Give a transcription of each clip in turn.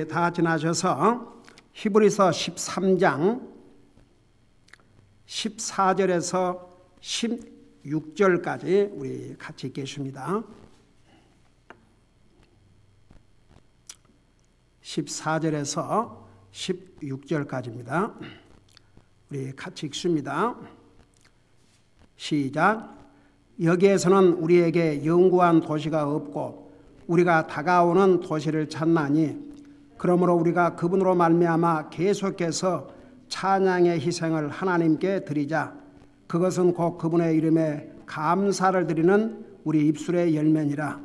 다 지나셔서 히브리서 13장 14절에서 16절까지 우리 같이 읽겠습니다. 14절에서 16절까지입니다. 우리 같이 읽습니다. 시작. 여기에서는 우리에게 영구한 도시가 없고 우리가 다가오는 도시를 찾나니 그러므로 우리가 그분으로 말미암아 계속해서 찬양의 희생을 하나님께 드리자. 그것은 곧 그분의 이름에 감사를 드리는 우리 입술의 열매니라.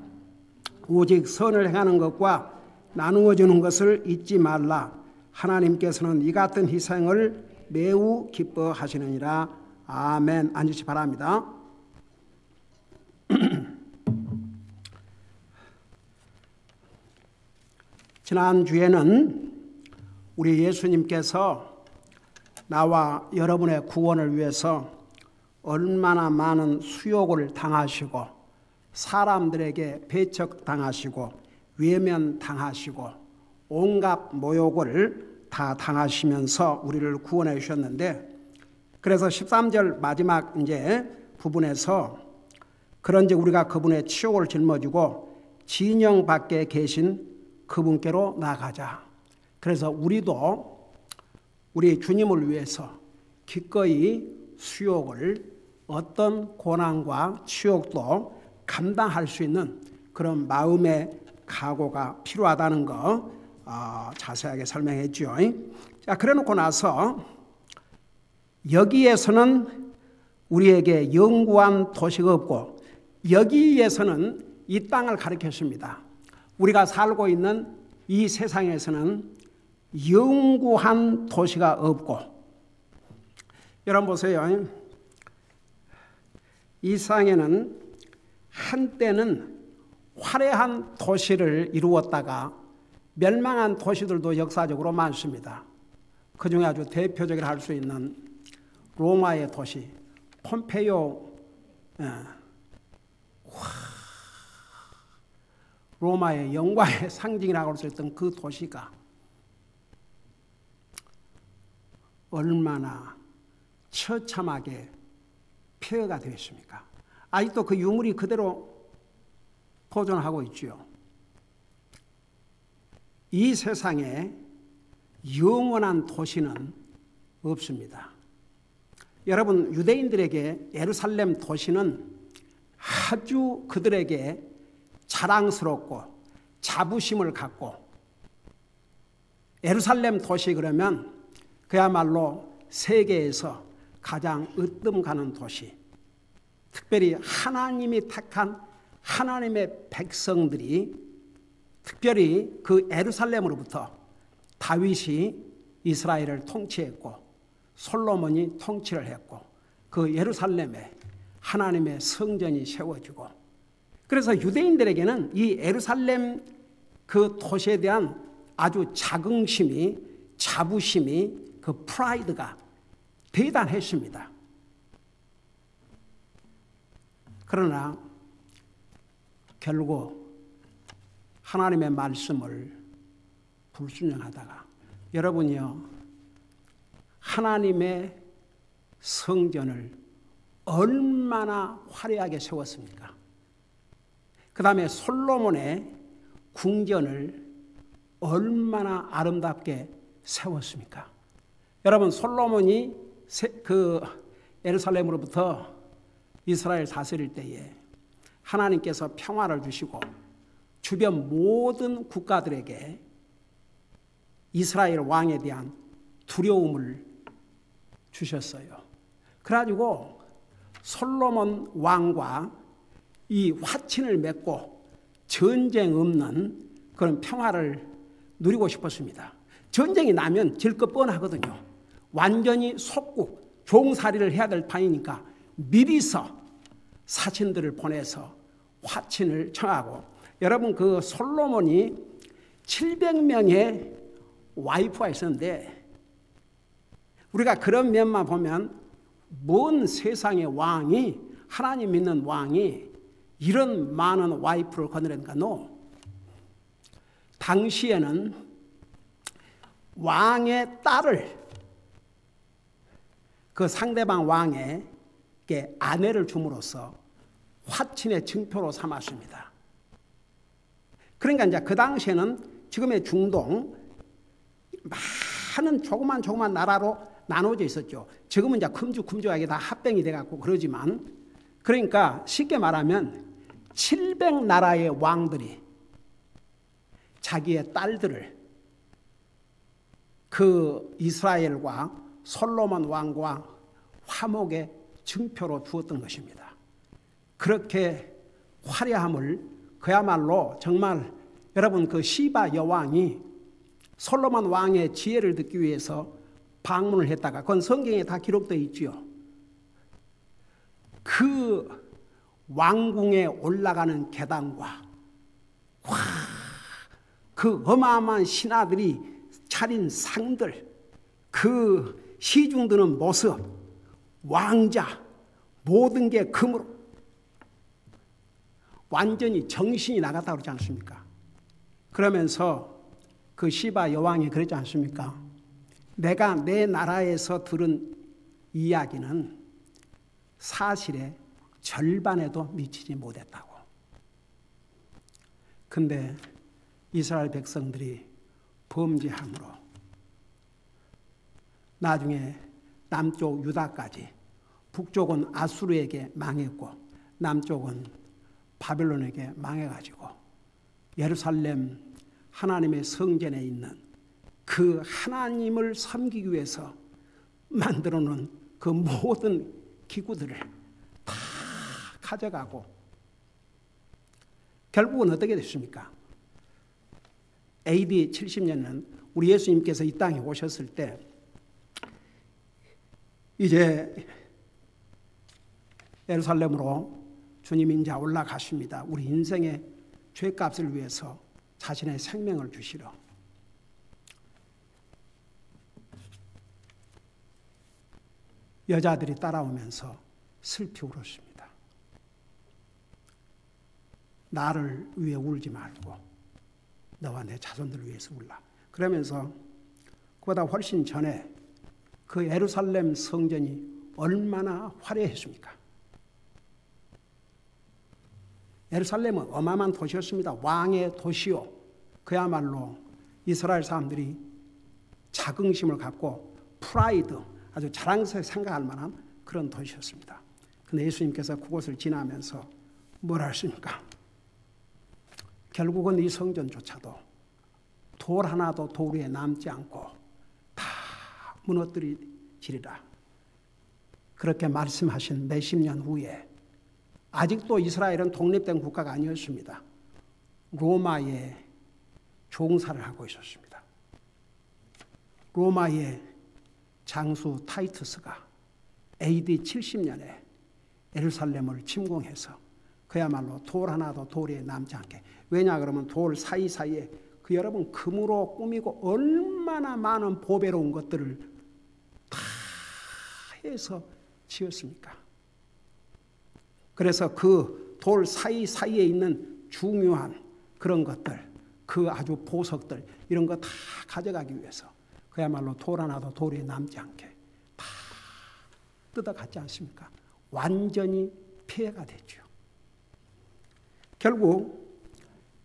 오직 선을 행하는 것과 나누어 주는 것을 잊지 말라. 하나님께서는 이 같은 희생을 매우 기뻐하시느니라. 아멘. 앉으시 바랍니다. 지난주에는 우리 예수님께서 나와 여러분의 구원을 위해서 얼마나 많은 수욕을 당하시고 사람들에게 배척당하시고 외면당하시고 온갖 모욕을 다 당하시면서 우리를 구원해 주셨는데, 그래서 13절 마지막 부분에서 그런즉 우리가 그분의 치욕을 짊어지고 진영 밖에 계신 그분께로 나가자. 그래서 우리도 우리 주님을 위해서 기꺼이 수욕을, 어떤 고난과 치욕도 감당할 수 있는 그런 마음의 각오가 필요하다는 거 자세하게 설명했죠. 자, 그래놓고 나서 여기에서는 우리에게 영구한 도시가 없고, 여기에서는 이 땅을 가리켰습니다. 우리가 살고 있는 이 세상에서는 영구한 도시가 없고, 여러분 보세요. 이 세상에는 한때는 화려한 도시를 이루었다가 멸망한 도시들도 역사적으로 많습니다. 그 중에 아주 대표적으로 할 수 있는 로마의 도시 폼페이오, 로마의 영광의 상징이라고 할 수 있던 그 도시가 얼마나 처참하게 폐허가 되었습니까? 아직도 그 유물이 그대로 보존하고 있죠. 이 세상에 영원한 도시는 없습니다. 여러분, 유대인들에게 예루살렘 도시는 아주 그들에게 자랑스럽고 자부심을 갖고, 예루살렘 도시 그러면 그야말로 세계에서 가장 으뜸 가는 도시, 특별히 하나님이 택한 하나님의 백성들이, 특별히 그 예루살렘으로부터 다윗이 이스라엘을 통치했고 솔로몬이 통치를 했고 그 예루살렘에 하나님의 성전이 세워지고, 그래서 유대인들에게는 이 예루살렘 그 도시에 대한 아주 자긍심이, 자부심이, 그 프라이드가 대단했습니다. 그러나 결국 하나님의 말씀을 불순종하다가, 여러분이요, 하나님의 성전을 얼마나 화려하게 세웠습니까? 그 다음에 솔로몬의 궁전을 얼마나 아름답게 세웠습니까? 여러분, 솔로몬이 그 예루살렘으로부터 이스라엘 다스릴 때에 하나님께서 평화를 주시고 주변 모든 국가들에게 이스라엘 왕에 대한 두려움을 주셨어요. 그래가지고 솔로몬 왕과 이 화친을 맺고 전쟁 없는 그런 평화를 누리고 싶었습니다. 전쟁이 나면 질 것 뻔하거든요. 완전히 속국, 종살이를 해야 될 판이니까 미리서 사신들을 보내서 화친을 청하고, 여러분 그 솔로몬이 700명의 와이프가 있었는데, 우리가 그런 면만 보면 먼 세상의 왕이, 하나님 믿는 왕이 이런 많은 와이프를 거느렸는가? 당시에는 왕의 딸을 그 상대방 왕에게 아내를 줌으로써 화친의 증표로 삼았습니다. 그러니까 이제 그 당시에는 지금의 중동 많은 조그만 나라로 나눠져 있었죠. 지금은 이제 큼직큼직하게 다 합병이 돼갖고 그러지만, 그러니까 쉽게 말하면 700나라의 왕들이 자기의 딸들을 그 이스라엘과 솔로몬 왕과 화목의 증표로 두었던 것입니다. 그렇게 화려함을 그야말로 정말 여러분 그 시바 여왕이 솔로몬 왕의 지혜를 듣기 위해서 방문을 했다가, 그건 성경에 다 기록되어 있지요. 그 왕궁에 올라가는 계단과 그 어마어마한 신하들이 차린 상들, 그 시중드는 모습, 왕자, 모든 게 금으로 완전히 정신이 나갔다고 그러지 않습니까? 그러면서 그 시바 여왕이 그러지 않습니까? 내가 내 나라에서 들은 이야기는 사실의 절반에도 미치지 못했다고. 근데 이스라엘 백성들이 범죄함으로 나중에 남쪽 유다까지, 북쪽은 아수르에게 망했고 남쪽은 바벨론에게 망해가지고 예루살렘 하나님의 성전에 있는 그 하나님을 섬기기 위해서 만들어 놓은 그 모든 기구들을 다 가져가고 결국은 어떻게 됐습니까? AD 70년은 우리 예수님께서 이 땅에 오셨을 때 이제 예루살렘으로 주님이 이제 올라가십니다. 우리 인생의 죄값을 위해서 자신의 생명을 주시러. 여자들이 따라오면서 슬피 울었습니다. 나를 위해 울지 말고 너와 내 자손들을 위해서 울라. 그러면서 그보다 훨씬 전에 그 예루살렘 성전이 얼마나 화려했습니까? 예루살렘은 어마어마한 도시였습니다. 왕의 도시요. 그야말로 이스라엘 사람들이 자긍심을 갖고 프라이드, 아주 자랑스럽게 생각할 만한 그런 도시였습니다. 그런데 예수님께서 그곳을 지나면서 뭐라 했습니까? 결국은 이 성전조차도 돌 하나도 돌 위에 남지 않고 다 무너뜨리리라. 그렇게 말씀하신 몇십 년 후에 아직도 이스라엘은 독립된 국가가 아니었습니다. 로마의 종사를 하고 있었습니다. 로마의 장수 타이투스가 AD 70년에 예루살렘을 침공해서 그야말로 돌 하나도 돌에 남지 않게. 왜냐 그러면 돌 사이사이에 그 여러분 금으로 꾸미고 얼마나 많은 보배로운 것들을 다 해서 지었습니까? 그래서 그 돌 사이사이에 있는 중요한 그런 것들, 그 아주 보석들 이런 거 다 가져가기 위해서 그야말로 돌 하나도 돌에 남지 않게 다 뜯어갔지 않습니까? 완전히 폐해가 됐죠. 결국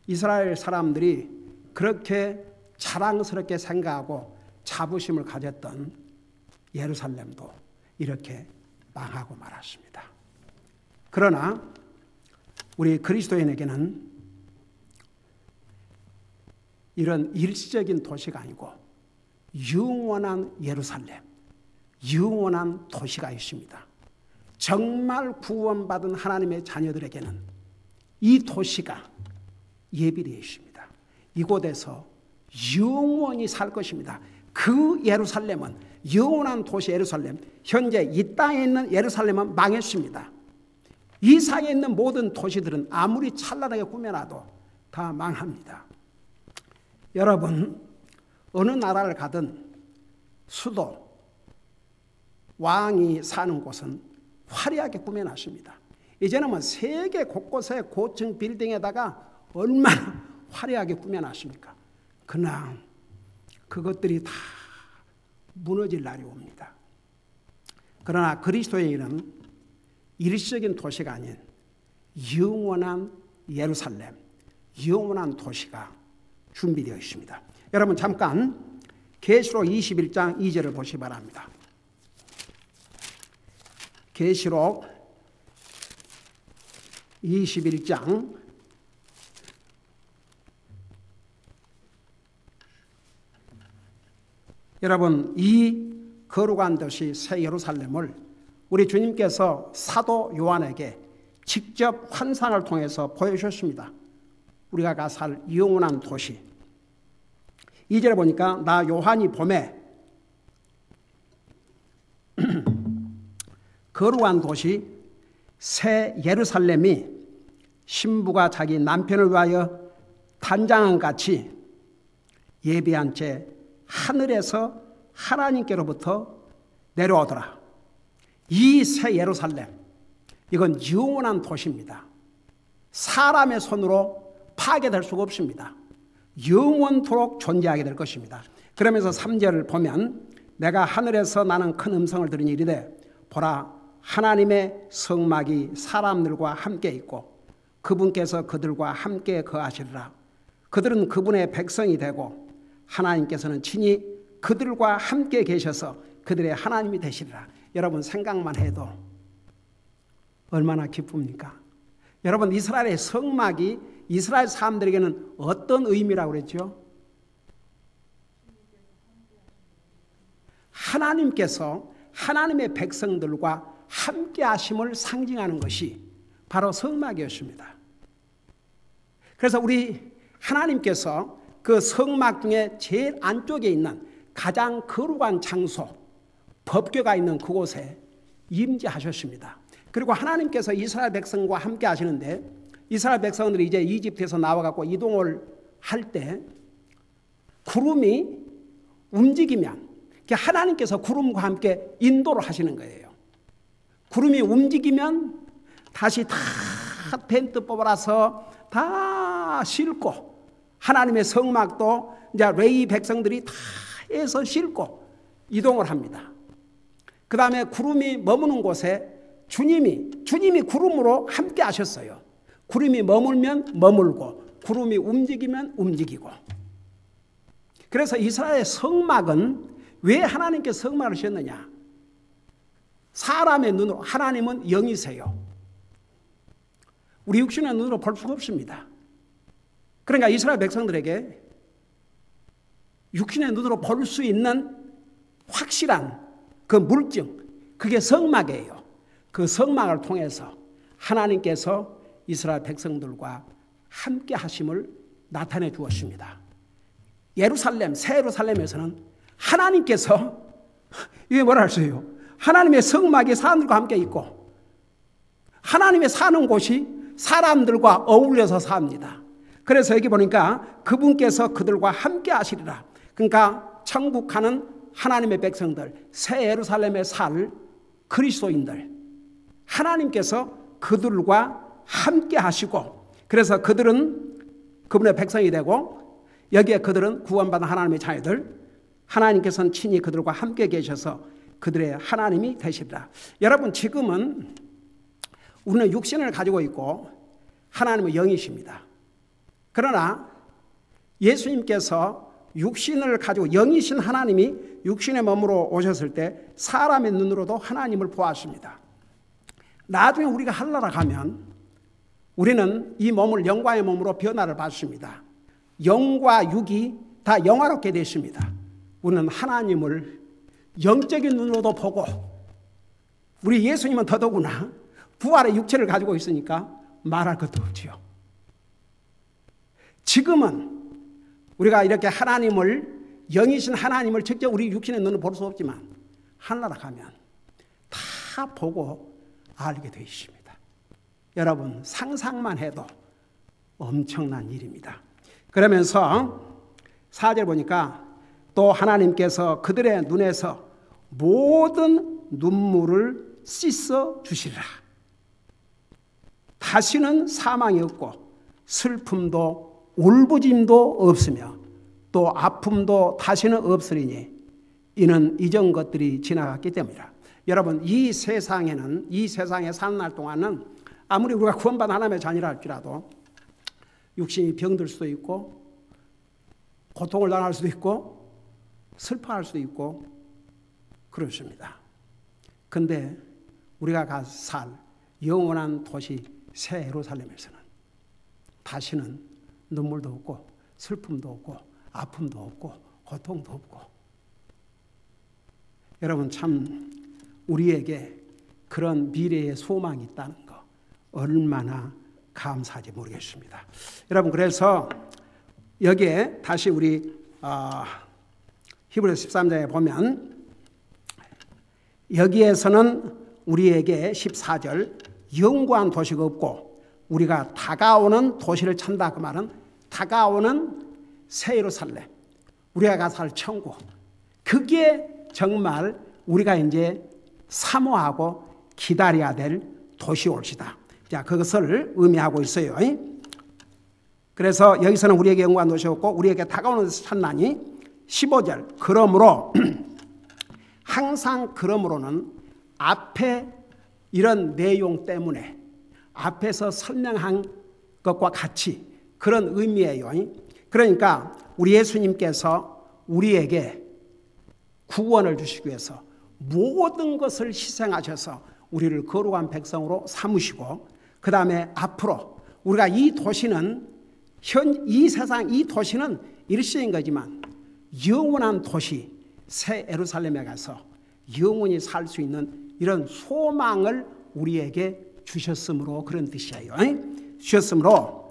이스라엘 사람들이 그렇게 자랑스럽게 생각하고 자부심을 가졌던 예루살렘도 이렇게 망하고 말았습니다. 그러나 우리 그리스도인에게는 이런 일시적인 도시가 아니고 영원한 예루살렘, 영원한 도시가 있습니다. 정말 구원받은 하나님의 자녀들에게는 이 도시가 예비되어 있습니다. 이곳에서 영원히 살 것입니다. 그 예루살렘은 영원한 도시 예루살렘, 현재 이 땅에 있는 예루살렘은 망했습니다. 이 상에 있는 모든 도시들은 아무리 찬란하게 꾸며놔도 다 망합니다. 여러분, 어느 나라를 가든 수도, 왕이 사는 곳은 화려하게 꾸며놨습니다. 이제는 뭐 세계 곳곳에 고층 빌딩에다가 얼마나 화려하게 꾸며놨습니까? 그러나 그것들이 다 무너질 날이 옵니다. 그러나 그리스도인은 일시적인 도시가 아닌 영원한 예루살렘, 영원한 도시가 준비되어 있습니다. 여러분 잠깐 계시록 21장 2절을 보시기 바랍니다. 계시록 21장 여러분 이 거룩한 도시 새 예루살렘을 우리 주님께서 사도 요한에게 직접 환상을 통해서 보여주셨습니다. 우리가 가 살 영원한 도시. 2절에 보니까 나 요한이 봄에 거룩한 도시 새 예루살렘이 신부가 자기 남편을 위하여 단장한 같이 예비한 채 하늘에서 하나님께로부터 내려오더라. 이 새 예루살렘, 이건 영원한 도시입니다. 사람의 손으로 파괴될 수가 없습니다. 영원토록 존재하게 될 것입니다. 그러면서 3절을 보면 내가 하늘에서 나는 큰 음성을 들으니 이르되 보라 하나님의 성막이 사람들과 함께 있고 그분께서 그들과 함께 거하시리라. 그들은 그분의 백성이 되고 하나님께서는 친히 그들과 함께 계셔서 그들의 하나님이 되시리라. 여러분 생각만 해도 얼마나 기쁩니까? 여러분 이스라엘의 성막이 이스라엘 사람들에게는 어떤 의미라고 그랬죠? 하나님께서 하나님의 백성들과 함께 하심을 상징하는 것이 바로 성막이었습니다. 그래서 우리 하나님께서 그 성막 중에 제일 안쪽에 있는 가장 거룩한 장소, 법궤가 있는 그곳에 임재하셨습니다. 그리고 하나님께서 이스라엘 백성과 함께 하시는데 이스라엘 백성들이 이제 이집트에서 나와갖고 이동을 할 때 구름이 움직이면 하나님께서 구름과 함께 인도를 하시는 거예요. 구름이 움직이면 다시 다 텐트 뽑아서 다 싣고 하나님의 성막도 이제 레위 백성들이 다 해서 싣고 이동을 합니다. 그 다음에 구름이 머무는 곳에 주님이 구름으로 함께 하셨어요. 구름이 머물면 머물고 구름이 움직이면 움직이고. 그래서 이스라엘의 성막은 왜 하나님께서 성막을 셨느냐? 사람의 눈으로, 하나님은 영이세요. 우리 육신의 눈으로 볼 수가 없습니다. 그러니까 이스라엘 백성들에게 육신의 눈으로 볼 수 있는 확실한 그 물증, 그게 성막이에요. 그 성막을 통해서 하나님께서 이스라엘 백성들과 함께 하심을 나타내 주었습니다. 예루살렘, 새 예루살렘에서는 하나님께서 이게 뭐라 할 수 있어요? 하나님의 성막이 사람들과 함께 있고 하나님의 사는 곳이 사람들과 어울려서 삽니다. 그래서 여기 보니까 그분께서 그들과 함께 하시리라. 그러니까 천국 가는 하나님의 백성들, 새 예루살렘에 살 그리스도인들, 하나님께서 그들과 함께 하시고 그래서 그들은 그분의 백성이 되고 여기에 그들은 구원받은 하나님의 자녀들, 하나님께서는 친히 그들과 함께 계셔서 그들의 하나님이 되시리라. 여러분 지금은 우리는 육신을 가지고 있고 하나님은 영이십니다. 그러나 예수님께서 육신을 가지고 영이신 하나님이 육신의 몸으로 오셨을 때 사람의 눈으로도 하나님을 보았습니다. 나중에 우리가 하늘나라 가면 우리는 이 몸을 영광의 몸으로 변화를 받습니다. 영과 육이 다 영화롭게 되십니다. 우리는 하나님을 영적인 눈으로도 보고 우리 예수님은 더더구나 부활의 육체를 가지고 있으니까 말할 것도 없지요. 지금은 우리가 이렇게 하나님을 영이신 하나님을 직접 우리 육신의 눈으로 볼 수 없지만 하늘나라 가면 다 보고 알게 되어 있습니다. 여러분 상상만 해도 엄청난 일입니다. 그러면서 4절 보니까 또 하나님께서 그들의 눈에서 모든 눈물을 씻어 주시리라. 다시는 사망이 없고 슬픔도 울부짖음도 없으며 또 아픔도 다시는 없으리니 이는 이전 것들이 지나갔기 때문이라. 여러분, 이 세상에 사는 날 동안은 아무리 우리가 구원받은 하나님의 자녀라 할지라도 육신이 병들 수도 있고 고통을 당할 수도 있고 슬퍼할 수도 있고 그렇습니다. 근데 우리가 가서 살 영원한 도시 새 예루살렘에서는 다시는 눈물도 없고 슬픔도 없고 아픔도 없고 고통도 없고, 여러분 참 우리에게 그런 미래의 소망이 있다는 거 얼마나 감사한지 모르겠습니다. 여러분, 그래서 여기에 다시 우리 히브리서 13장에 보면 여기에서는 우리에게 14절 영구한 도시가 없고 우리가 다가오는 도시를 찾는다. 그 말은 다가오는 새 예루살렘, 우리가 가서 살 천국, 그게 정말 우리가 이제 사모하고 기다려야 될 도시 올시다. 자, 그것을 의미하고 있어요. 그래서 여기서는 우리에게 영광한 도시 없고 우리에게 다가오는 데서 찾나니 15절 그러므로 항상 그러므로는 앞에 이런 내용 때문에 앞에서 설명한 것과 같이 그런 의미예요. 그러니까 우리 예수님께서 우리에게 구원을 주시기 위해서 모든 것을 희생하셔서 우리를 거룩한 백성으로 삼으시고, 그 다음에 앞으로 우리가 이 도시는 이 세상 이 도시는 일시적인 거지만 영원한 도시 새 예루살렘에 가서 영원히 살 수 있는 이런 소망을 우리에게 주셨으므로 그런 뜻이에요. 주셨으므로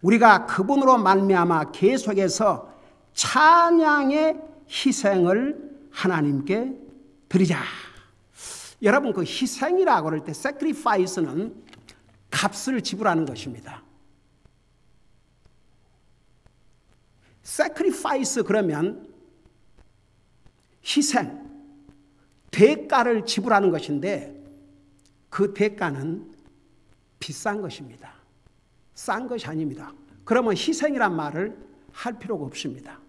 우리가 그분으로 말미암아 계속해서 찬양의 희생을 하나님께 드리자. 여러분, 그 희생이라고 그럴 때 sacrifice는 값을 지불하는 것입니다. sacrifice 그러면 희생, 대가를 지불하는 것인데 그 대가는 비싼 것입니다. 싼 것이 아닙니다. 그러면 희생이란 말을 할 필요가 없습니다.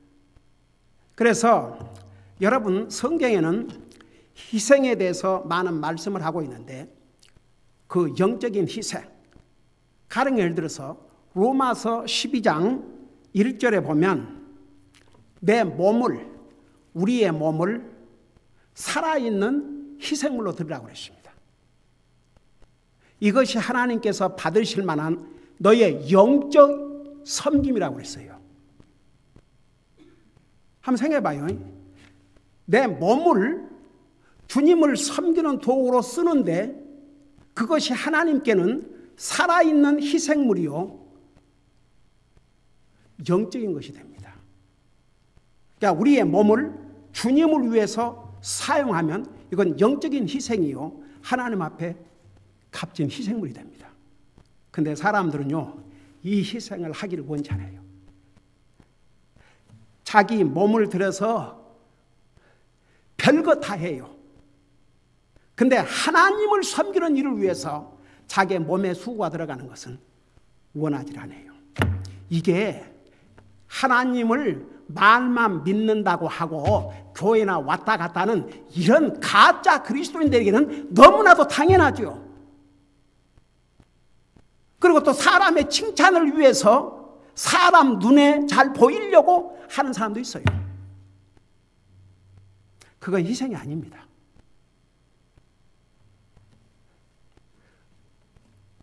그래서 여러분, 성경에는 희생에 대해서 많은 말씀을 하고 있는데 그 영적인 희생, 가령 예를 들어서 로마서 12장 1절에 보면 내 몸을, 우리의 몸을 살아있는 희생물로 드리라고 그랬습니다. 이것이 하나님께서 받으실 만한 너의 영적 섬김이라고 그랬어요. 한번 생각해봐요. 내 몸을 주님을 섬기는 도구로 쓰는데 그것이 하나님께는 살아있는 희생물이요 영적인 것이 됩니다. 그러니까 우리의 몸을 주님을 위해서 사용하면 이건 영적인 희생이요 하나님 앞에 값진 희생물이 됩니다. 근데 사람들은요 이 희생을 하기를 원치 않아요. 자기 몸을 들여서 별거 다 해요. 근데 하나님을 섬기는 일을 위해서 자기의 몸에 수고가 들어가는 것은 원하지 않아요. 이게 하나님을 말만 믿는다고 하고 교회나 왔다 갔다 하는 이런 가짜 그리스도인들에게는 너무나도 당연하죠. 그리고 또 사람의 칭찬을 위해서 사람 눈에 잘 보이려고 하는 사람도 있어요. 그건 희생이 아닙니다.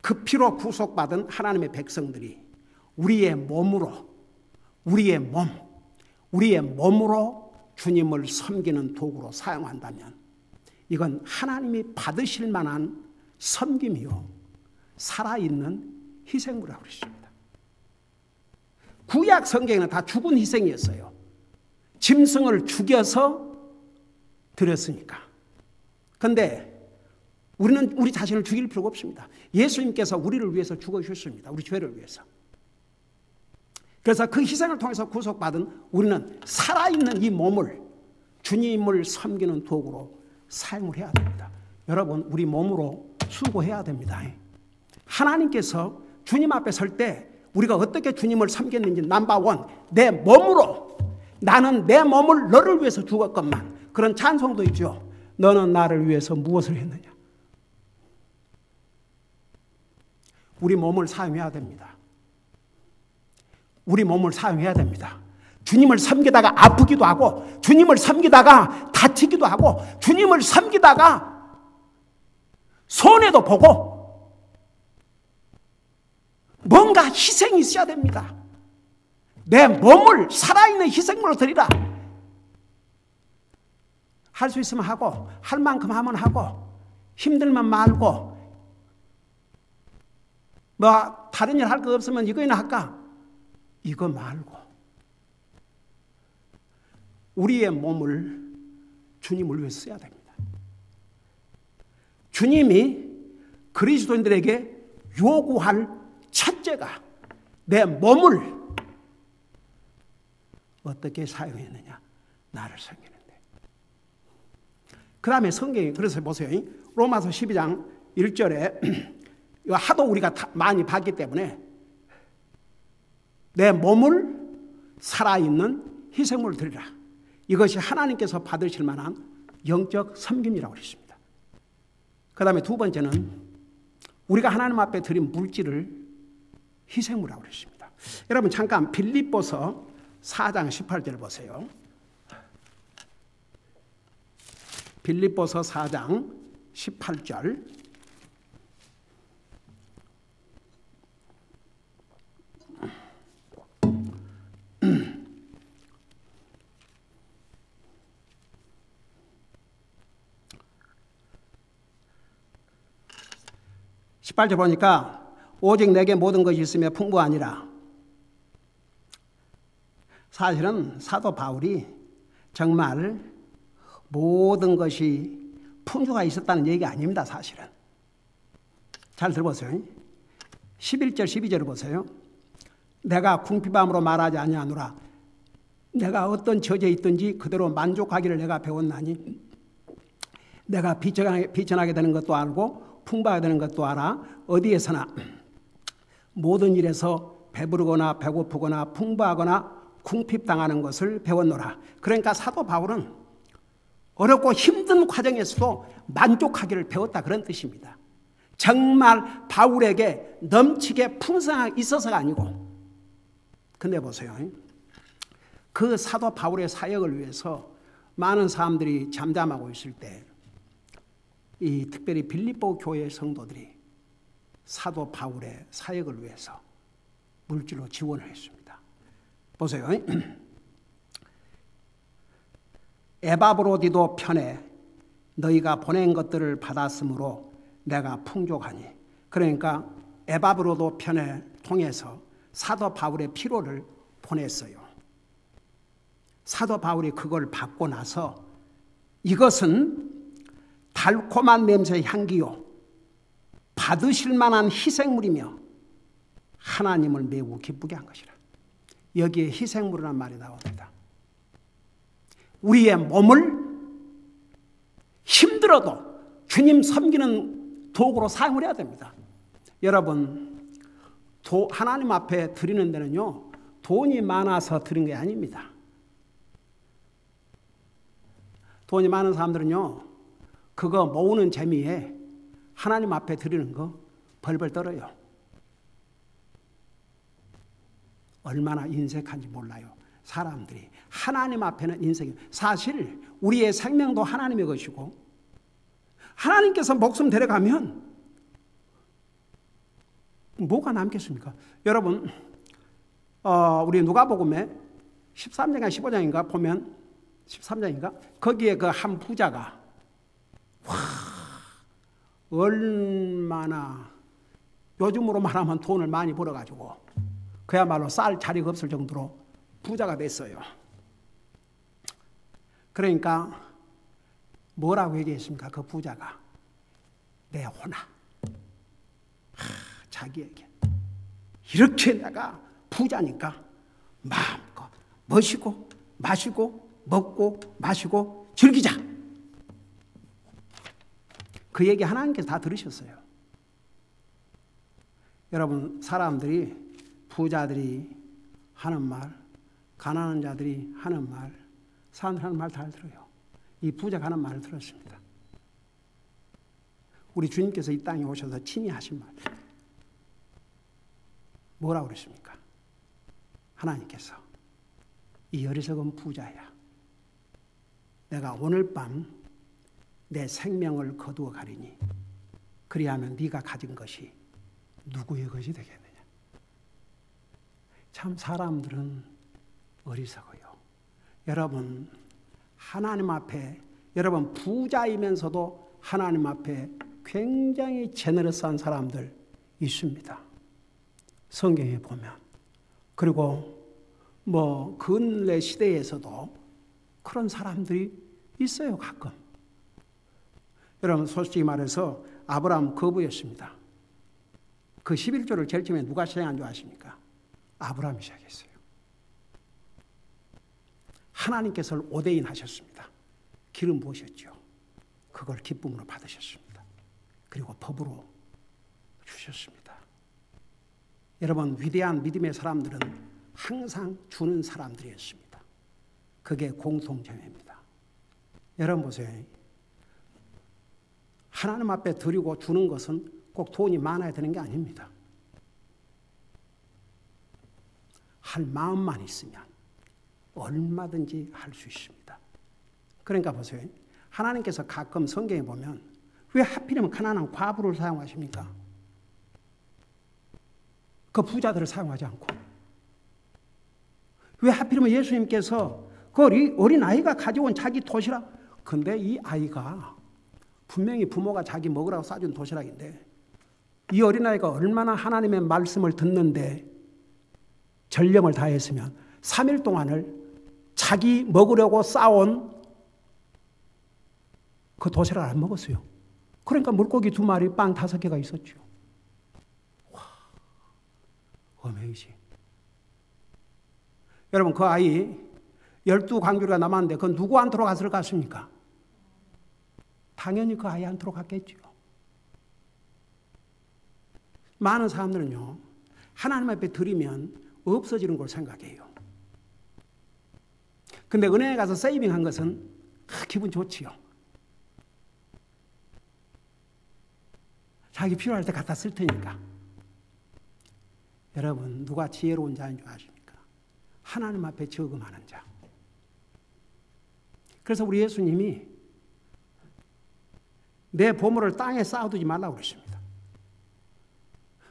그 피로 구속받은 하나님의 백성들이 우리의 몸으로 주님을 섬기는 도구로 사용한다면 이건 하나님이 받으실 만한 섬김이요 살아있는 희생물이라고 그랬습니다. 구약 성경에는 다 죽은 희생이었어요. 짐승을 죽여서 드렸으니까. 그런데 우리는 우리 자신을 죽일 필요가 없습니다. 예수님께서 우리를 위해서 죽어주셨습니다. 우리 죄를 위해서. 그래서 그 희생을 통해서 구속받은 우리는 살아있는 이 몸을 주님을 섬기는 도구로 사용을 해야 됩니다. 여러분, 우리 몸으로 수고해야 됩니다. 하나님께서 주님 앞에 설 때 우리가 어떻게 주님을 섬겼는지 넘버원, 내 몸으로 나는 내 몸을 너를 위해서 죽었건만. 그런 찬송도 있죠. 너는 나를 위해서 무엇을 했느냐. 우리 몸을 사용해야 됩니다. 우리 몸을 사용해야 됩니다. 주님을 섬기다가 아프기도 하고, 주님을 섬기다가 다치기도 하고, 주님을 섬기다가 손해도 보고, 뭔가 희생이 있어야 됩니다. 내 몸을 살아있는 희생으로 드리라. 할 수 있으면 하고, 할 만큼 하면 하고, 힘들면 말고, 뭐 다른 일 할 거 없으면 이거나 할까? 이거 말고 우리의 몸을 주님을 위해 써야 됩니다. 주님이 그리스도인들에게 요구할 첫째가 내 몸을 어떻게 사용했느냐. 나를 섬기는데. 그 다음에 성경이 그래서 보세요. 로마서 12장 1절에 이거 하도 우리가 많이 봤기 때문에 내 몸을 살아있는 희생물을 드리라. 이것이 하나님께서 받으실 만한 영적 섬김이라고 그랬습니다. 그 다음에 두 번째는 우리가 하나님 앞에 드린 물질을 희생물이라고 그랬습니다. 여러분 잠깐 빌립보서 4장 18절 보세요. 빌립보서 4장 18절. (18절) 보니까 오직 내게 모든 것이 있으며 풍부하니라. 사실은 사도 바울이 정말 모든 것이 풍조가 있었다는 얘기가 아닙니다. 사실은 잘 들어보세요. 11절 12절을 보세요. 내가 궁핍함으로 말하지 아니하노라. 내가 어떤 처지에 있든지 그대로 만족하기를 내가 배웠나니 내가 비천하게 되는 것도 알고 풍부하게 되는 것도 알아. 어디에서나 모든 일에서 배부르거나 배고프거나 풍부하거나 궁핍당하는 것을 배웠노라. 그러니까 사도 바울은 어렵고 힘든 과정에서도 만족하기를 배웠다, 그런 뜻입니다. 정말 바울에게 넘치게 풍성하게 있어서가 아니고. 근데 보세요. 그 사도 바울의 사역을 위해서 많은 사람들이 잠잠하고 있을 때 이 특별히 빌립보 교회 성도들이 사도 바울의 사역을 위해서 물질로 지원을 했습니다. 보세요. 에바브로디도 편에 너희가 보낸 것들을 받았으므로 내가 풍족하니. 그러니까 에바브로도 편에 통해서 사도 바울의 피로를 보냈어요. 사도 바울이 그걸 받고 나서 이것은 달콤한 냄새의 향기요 받으실 만한 희생물이며 하나님을 매우 기쁘게 한 것이라. 여기에 희생물이라는 말이 나옵니다. 우리의 몸을 힘들어도 주님 섬기는 도구로 사용을 해야 됩니다. 여러분, 하나님 앞에 드리는 데는요, 돈이 많아서 드린 게 아닙니다. 돈이 많은 사람들은요, 그거 모으는 재미에 하나님 앞에 드리는 거 벌벌 떨어요. 얼마나 인색한지 몰라요. 사람들이 하나님 앞에는 인색이, 사실 우리의 생명도 하나님의 것이고 하나님께서 목숨 데려가면 뭐가 남겠습니까? 여러분, 우리 누가복음에 13장인가 15장인가 보면 13장인가 거기에 그 한 부자가 얼마나 요즘으로 말하면 돈을 많이 벌어가지고 그야말로 쌀 자리가 없을 정도로 부자가 됐어요. 그러니까 뭐라고 얘기했습니까? 그 부자가 내 혼아, 자기에게 이렇게 내가 부자니까 마음껏 마시고 마시고 먹고 마시고 즐기자. 그 얘기 하나님께서 다 들으셨어요. 여러분, 사람들이 부자들이 하는 말 가난한 자들이 하는 말, 사람들 하는 말 잘 들어요. 이 부자가 하는 말을 들었습니다. 우리 주님께서 이 땅에 오셔서 친히 하신 말. 뭐라고 그랬습니까? 하나님께서 이 어리석은 부자야, 내가 오늘 밤 내 생명을 거두어 가리니 그리하면 네가 가진 것이 누구의 것이 되겠느냐. 참 사람들은 어리석어요. 여러분 하나님 앞에, 여러분 부자이면서도 하나님 앞에 굉장히 제너러스한 사람들 있습니다. 성경에 보면. 그리고 근래 시대에서도 그런 사람들이 있어요, 가끔. 여러분 솔직히 말해서 아브라함 거부였습니다. 그 11조를 제일 처음에 누가 시작한 줄 아십니까? 아브라함이 시작했어요. 하나님께서 오대인 하셨습니다. 기름 부으셨죠. 그걸 기쁨으로 받으셨습니다. 그리고 법으로 주셨습니다. 여러분 위대한 믿음의 사람들은 항상 주는 사람들이었습니다. 그게 공통점입니다. 여러분 보세요. 하나님 앞에 드리고 주는 것은 꼭 돈이 많아야 되는 게 아닙니다. 할 마음만 있으면 얼마든지 할 수 있습니다. 그러니까 보세요. 하나님께서 가끔 성경에 보면 왜 하필이면 가난한 과부를 사용하십니까? 그 부자들을 사용하지 않고. 왜 하필이면 예수님께서 그 어린 아이가 가져온 자기 도시락, 근데 이 아이가 분명히 부모가 자기 먹으라고 싸준 도시락인데 이 어린아이가 얼마나 하나님의 말씀을 듣는데 전념을 다했으면 3일 동안을 자기 먹으려고 싸온 그 도시락을 안 먹었어요. 그러니까 물고기 2마리, 빵 5개가 있었죠. 와, 어메이징. 여러분 그 아이 12광주리가 남았는데 그건 누구한테로 갔을 것 같습니까? 당연히 그 아이한테로 갔겠죠. 많은 사람들은요, 하나님 앞에 드리면 없어지는 걸 생각해요. 근데 은행에 가서 세이빙한 것은 기분 좋지요. 자기 필요할 때 갖다 쓸 테니까. 여러분 누가 지혜로운 자인 줄 아십니까? 하나님 앞에 저금하는 자. 그래서 우리 예수님이 내 보물을 땅에 쌓아두지 말라고 그러십니다.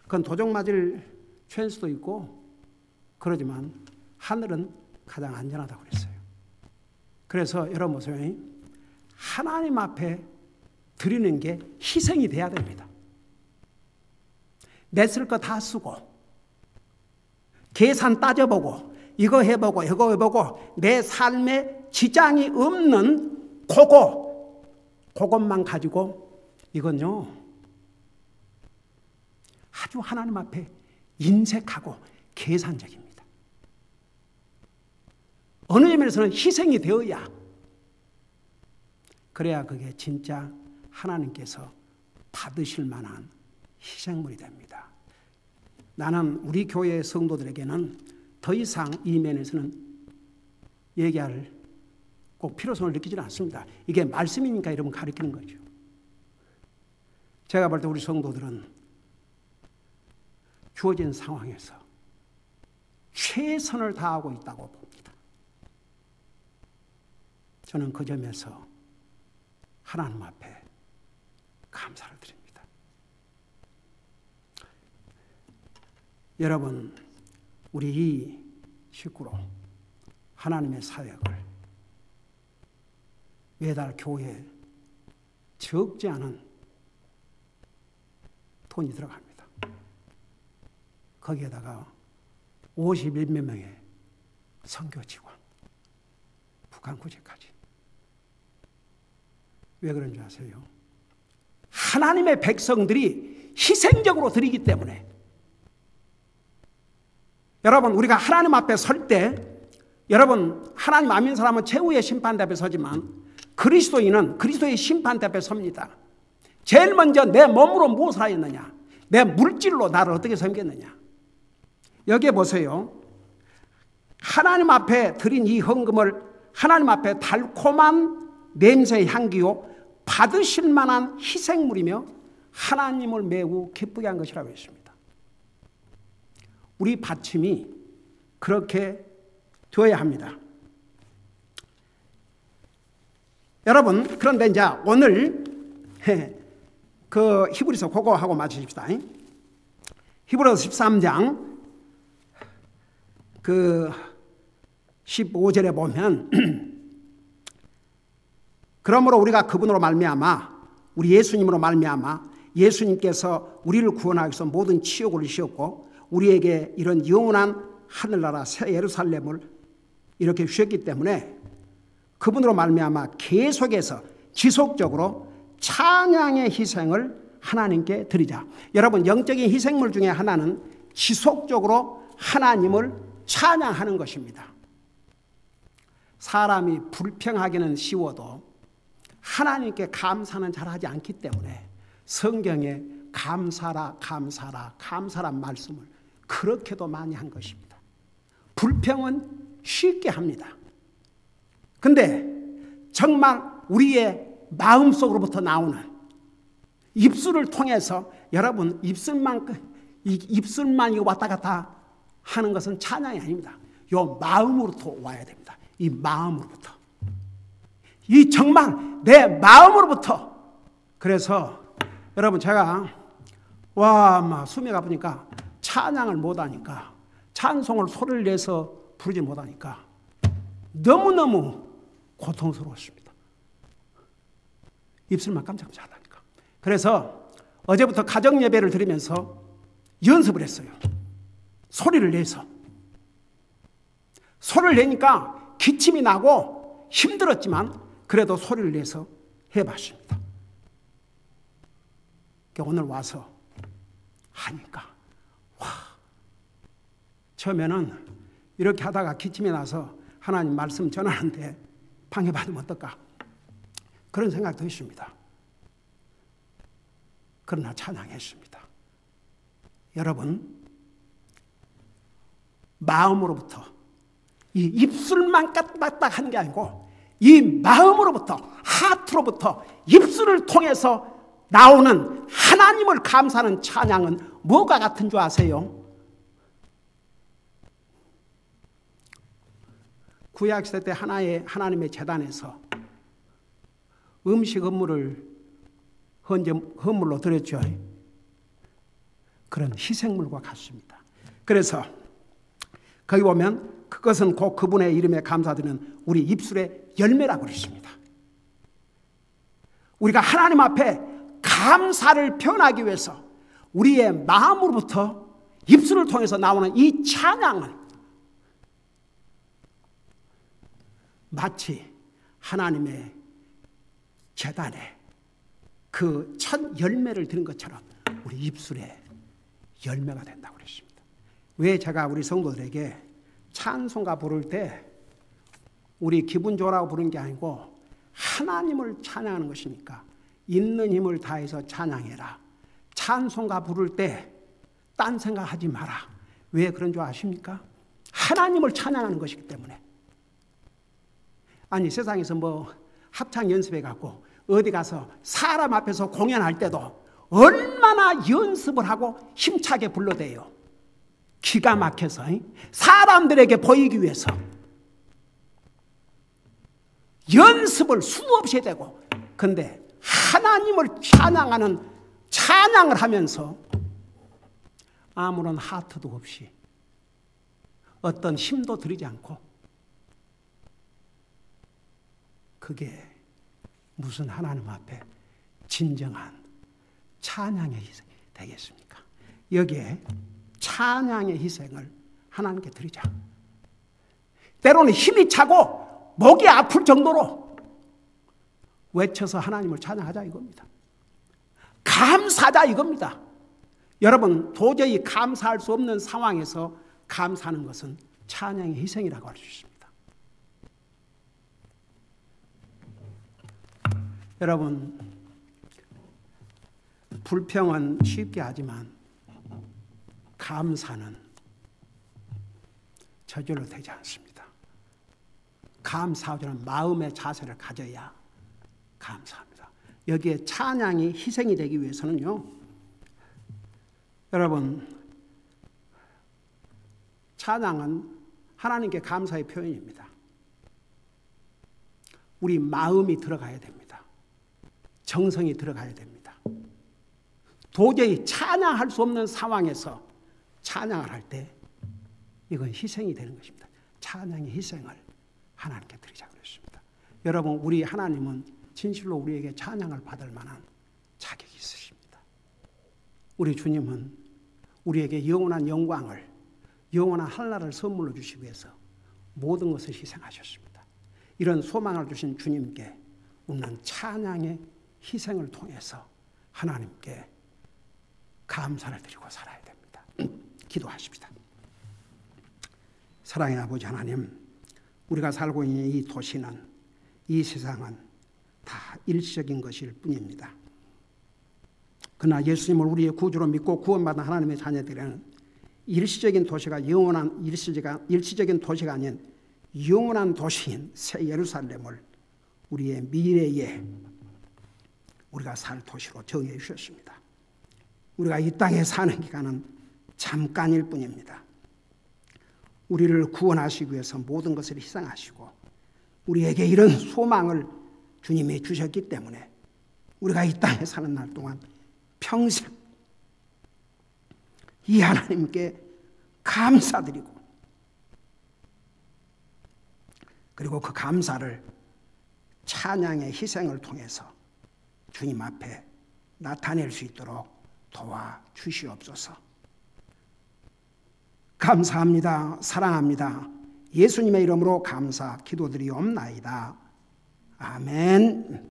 그건 도적 맞을 찬스도 있고 그러지만 하늘은 가장 안전하다고 그랬어요. 그래서 여러분 보세요. 하나님 앞에 드리는 게 희생이 돼야 됩니다. 내 쓸 거 다 쓰고 계산 따져보고 이거 해보고 이거 해보고 내 삶에 지장이 없는 그것만 가지고 이건요 아주 하나님 앞에 인색하고 계산적입니다. 어느 점에서는 희생이 되어야 그래야 그게 진짜 하나님께서 받으실 만한 희생물이 됩니다. 나는 우리 교회의 성도들에게는 더 이상 이 면에서는 얘기할 꼭 필요성을 느끼지는 않습니다. 이게 말씀이니까 여러분 가르치는 거죠. 제가 볼 때 우리 성도들은 주어진 상황에서 최선을 다하고 있다고 봅니다. 저는 그 점에서 하나님 앞에 감사를 드립니다. 여러분, 우리 이 식구로 하나님의 사역을 매달 교회에 적지 않은 돈이 들어갑니다. 거기에다가 51몇 명의 선교 직원, 북한 구제까지. 왜 그런 줄 아세요? 하나님의 백성들이 희생적으로 드리기 때문에. 여러분 우리가 하나님 앞에 설 때 여러분 하나님 안 믿는 사람은 최후의 심판대 앞에 서지만 그리스도인은 그리스도의 심판대 앞에 섭니다. 제일 먼저 내 몸으로 무엇을 하였느냐, 내 물질로 나를 어떻게 섬겼느냐. 여기에 보세요. 하나님 앞에 드린 이 헌금을 하나님 앞에 달콤한 냄새의 향기요 받으실 만한 희생물이며 하나님을 매우 기쁘게 한 것이라고 했습니다. 우리 받침이 그렇게 되어야 합니다. 여러분, 그런데 이제 오늘 그 히브리서 그거 하고 마치십시다. 히브리서 13장 그 15절에 보면 그러므로 우리가 그분으로 말미암아 우리 예수님으로 말미암아 예수님께서 우리를 구원하기 위해서 모든 치욕을 지셨고 우리에게 이런 영원한 하늘나라 새 예루살렘을 이렇게 주셨기 때문에 그분으로 말미암아 계속해서 지속적으로 찬양의 희생을 하나님께 드리자. 여러분, 영적인 희생물 중에 하나는 지속적으로 하나님을 찬양하는 것입니다. 사람이 불평하기는 쉬워도 하나님께 감사는 잘하지 않기 때문에 성경에 감사라 감사라 감사란 말씀을 그렇게도 많이 한 것입니다. 불평은 쉽게 합니다. 근데 정말 우리의 마음속으로부터 나오는 입술을 통해서 여러분 입술만 왔다 갔다 하는 것은 찬양이 아닙니다. 요 마음으로부터 와야 됩니다. 이 마음으로부터. 이 정말 내 마음으로부터. 그래서 여러분 제가 막 숨이 가쁘니까 찬양을 못하니까 찬송을 소리를 내서 부르지 못하니까 너무너무 고통스러웠습니다. 입술만 깜짝깜짝 하다니까. 그래서 어제부터 가정 예배를 드리면서 연습을 했어요. 소리를 내서. 소리를 내니까 기침이 나고 힘들었지만 그래도 소리를 내서 해봤습니다. 오늘 와서 하니까 처음에는 이렇게 하다가 기침이 나서 하나님 말씀 전하는데 방해받으면 어떨까 그런 생각도 했습니다. 그러나 찬양했습니다. 여러분, 마음으로부터 이 입술만 까딱까딱 하는 게 아니고 이 마음으로부터 하트로부터 입술을 통해서 나오는 하나님을 감사하는 찬양은 뭐가 같은 줄 아세요? 구약시대 때 하나님의 제단에서 음식 헌물을 헌물로 드렸죠. 그런 희생물과 같습니다. 그래서 거기 보면 그것은 곧 그분의 이름에 감사드리는 우리 입술의 열매라고 그랬습니다. 우리가 하나님 앞에 감사를 표현하기 위해서 우리의 마음으로부터 입술을 통해서 나오는 이 찬양은 마치 하나님의 제단에 그 첫 열매를 드린 것처럼 우리 입술에 열매가 된다고 그랬습니다. 왜 제가 우리 성도들에게 찬송가 부를 때 우리 기분 좋으라고 부르는 게 아니고 하나님을 찬양하는 것이니까 있는 힘을 다해서 찬양해라. 찬송가 부를 때 딴 생각하지 마라. 왜 그런 줄 아십니까? 하나님을 찬양하는 것이기 때문에. 아니 세상에서 뭐 합창 연습해 갖고 어디 가서 사람 앞에서 공연할 때도 얼마나 연습을 하고 힘차게 불러대요. 기가 막혀서 사람들에게 보이기 위해서 연습을 수없이 해야 되고, 근데 하나님을 찬양하는 찬양을 하면서 아무런 하트도 없이 어떤 힘도 들이지 않고, 그게 무슨 하나님 앞에 진정한 찬양의 희생이 되겠습니까? 여기에 찬양의 희생을 하나님께 드리자. 때로는 힘이 차고 목이 아플 정도로 외쳐서 하나님을 찬양하자 이겁니다. 감사하자 이겁니다. 여러분, 도저히 감사할 수 없는 상황에서 감사하는 것은 찬양의 희생이라고 할 수 있습니다. 여러분, 불평은 쉽게 하지만 감사는 저절로 되지 않습니다. 감사하는 마음의 자세를 가져야 감사합니다. 여기에 찬양이 희생이 되기 위해서는요, 여러분, 찬양은 하나님께 감사의 표현입니다. 우리 마음이 들어가야 됩니다. 정성이 들어가야 됩니다. 도저히 찬양할 수 없는 상황에서 찬양을 할 때 이건 희생이 되는 것입니다. 찬양의 희생을 하나님께 드리자고 그랬습니다. 여러분, 우리 하나님은 진실로 우리에게 찬양을 받을 만한 자격이 있으십니다. 우리 주님은 우리에게 영원한 영광을, 영원한 한나라를 선물로 주시기 위해서 모든 것을 희생하셨습니다. 이런 소망을 주신 주님께 우리는 찬양의 희생을 통해서 하나님께 감사를 드리고 살아야 됩니다. 기도하십시다. 사랑의 아버지 하나님, 우리가 살고 있는 이 도시는, 이 세상은 다 일시적인 것일 뿐입니다. 그러나 예수님을 우리의 구주로 믿고 구원받은 하나님의 자녀들은 일시적인 도시가 영원한 일시적인 도시가 아닌 영원한 도시인 새 예루살렘을 우리의 미래에 우리가 살 도시로 정해 주셨습니다. 우리가 이 땅에 사는 기간은 잠깐일 뿐입니다. 우리를 구원하시기 위해서 모든 것을 희생하시고 우리에게 이런 소망을 주님이 주셨기 때문에 우리가 이 땅에 사는 날 동안 평생 이 하나님께 감사드리고, 그리고 그 감사를 찬양의 희생을 통해서 주님 앞에 나타낼 수 있도록 도와주시옵소서. 감사합니다. 사랑합니다. 예수님의 이름으로 감사 기도드리옵나이다. 아멘.